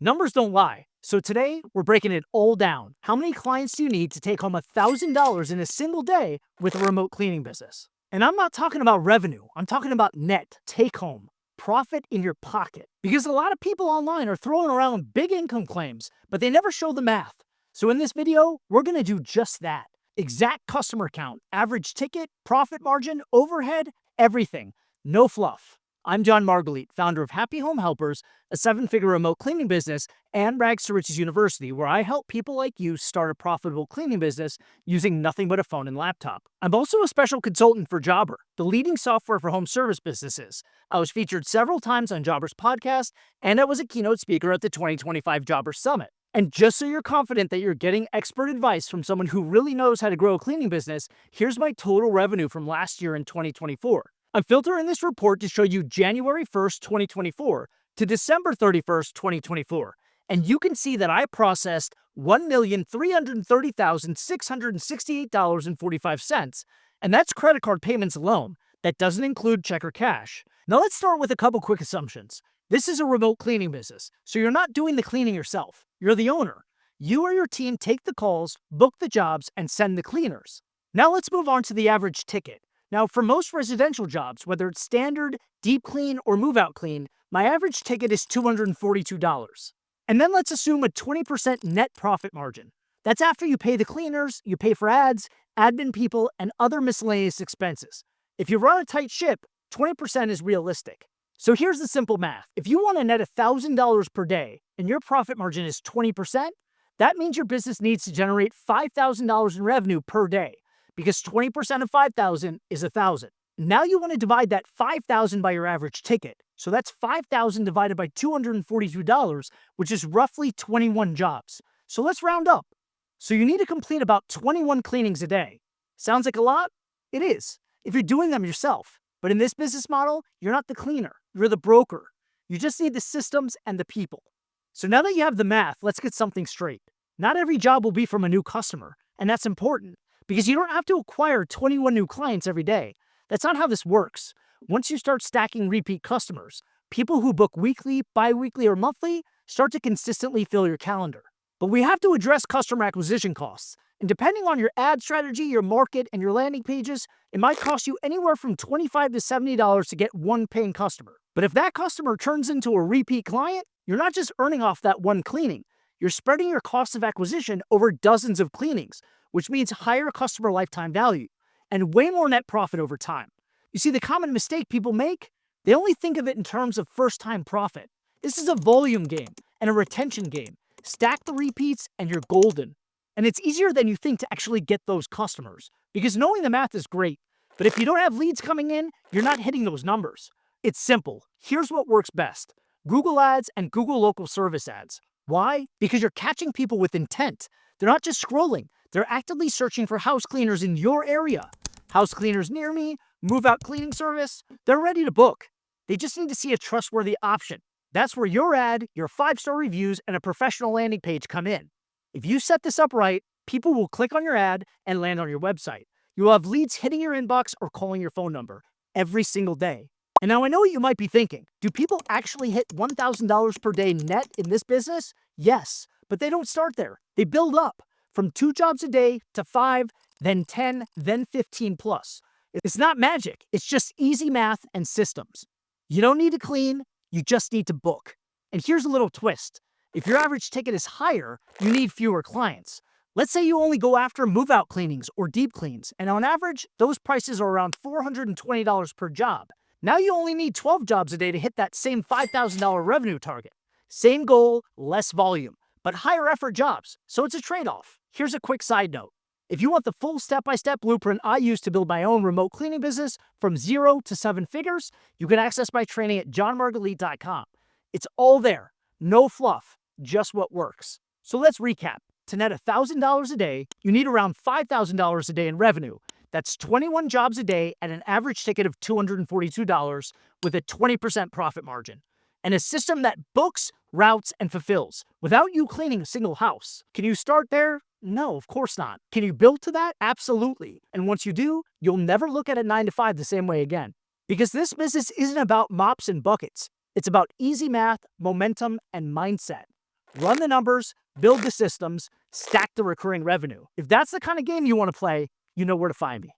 Numbers don't lie. So today, we're breaking it all down. How many clients do you need to take home $1,000 in a single day with a remote cleaning business? And I'm not talking about revenue. I'm talking about net, take home, profit in your pocket. Because a lot of people online are throwing around big income claims, but they never show the math. So in this video, we're gonna do just that. Exact customer count, average ticket, profit margin, overhead, everything. No fluff. I'm John Margulies, founder of Happy Home Helpers, a 7-figure remote cleaning business, and Rags to Riches University, where I help people like you start a profitable cleaning business using nothing but a phone and laptop. I'm also a special consultant for Jobber, the leading software for home service businesses. I was featured several times on Jobber's podcast, and I was a keynote speaker at the 2025 Jobber Summit. And just so you're confident that you're getting expert advice from someone who really knows how to grow a cleaning business, here's my total revenue from last year in 2024. I'm filtering this report to show you January 1st, 2024 to December 31st, 2024. And you can see that I processed $1,330,668.45. And that's credit card payments alone. That doesn't include check or cash. Now let's start with a couple quick assumptions. This is a remote cleaning business, so you're not doing the cleaning yourself. You're the owner. You or your team take the calls, book the jobs, and send the cleaners. Now let's move on to the average ticket. Now, for most residential jobs, whether it's standard, deep clean, or move-out clean, my average ticket is $242. And then let's assume a 20% net profit margin. That's after you pay the cleaners, you pay for ads, admin people, and other miscellaneous expenses. If you run a tight ship, 20% is realistic. So here's the simple math. If you want to net $1,000 per day and your profit margin is 20%, that means your business needs to generate $5,000 in revenue per day, because 20% of 5,000 is 1,000. Now you want to divide that 5,000 by your average ticket. So that's 5,000 divided by $242, which is roughly 21 jobs. So let's round up. So you need to complete about 21 cleanings a day. Sounds like a lot? It is, if you're doing them yourself. But in this business model, you're not the cleaner, you're the broker. You just need the systems and the people. So now that you have the math, let's get something straight. Not every job will be from a new customer, and that's important, because you don't have to acquire 21 new clients every day. That's not how this works. Once you start stacking repeat customers, people who book weekly, bi-weekly, or monthly start to consistently fill your calendar. But we have to address customer acquisition costs. And depending on your ad strategy, your market, and your landing pages, it might cost you anywhere from $25 to $70 to get one paying customer. But if that customer turns into a repeat client, you're not just earning off that one cleaning. You're spreading your cost of acquisition over dozens of cleanings, which means higher customer lifetime value and way more net profit over time. You see, the common mistake people make, they only think of it in terms of first-time profit. This is a volume game and a retention game. Stack the repeats and you're golden. And it's easier than you think to actually get those customers, because knowing the math is great, but if you don't have leads coming in, you're not hitting those numbers. It's simple. Here's what works best: Google Ads and Google Local Service Ads. Why? Because you're catching people with intent. They're not just scrolling. They're actively searching for house cleaners in your area. House cleaners near me, move-out cleaning service, they're ready to book. They just need to see a trustworthy option. That's where your ad, your 5-star reviews, and a professional landing page come in. If you set this up right, people will click on your ad and land on your website. You will have leads hitting your inbox or calling your phone number every single day. And now I know what you might be thinking. Do people actually hit $1,000 per day net in this business? Yes, but they don't start there. They build up from 2 jobs a day to 5, then 10, then 15 plus. It's not magic. It's just easy math and systems. You don't need to clean. You just need to book. And here's a little twist. If your average ticket is higher, you need fewer clients. Let's say you only go after move-out cleanings or deep cleans, and on average, those prices are around $420 per job. Now you only need 12 jobs a day to hit that same $5,000 revenue target. Same goal, less volume, but higher effort jobs, so it's a trade-off. Here's a quick side note. If you want the full step-by-step blueprint I use to build my own remote cleaning business from 0 to 7 figures, you can access my training at johnmargulies.com. It's all there. No fluff, just what works. So let's recap. To net $1,000 a day, you need around $5,000 a day in revenue. That's 21 jobs a day at an average ticket of $242 with a 20% profit margin. And a system that books, routes, and fulfills without you cleaning a single house. Can you start there? No, of course not. Can you build to that? Absolutely. And once you do, you'll never look at a 9 to 5 the same way again. Because this business isn't about mops and buckets. It's about easy math, momentum, and mindset. run the numbers, build the systems, stack the recurring revenue. If that's the kind of game you want to play, you know where to find me.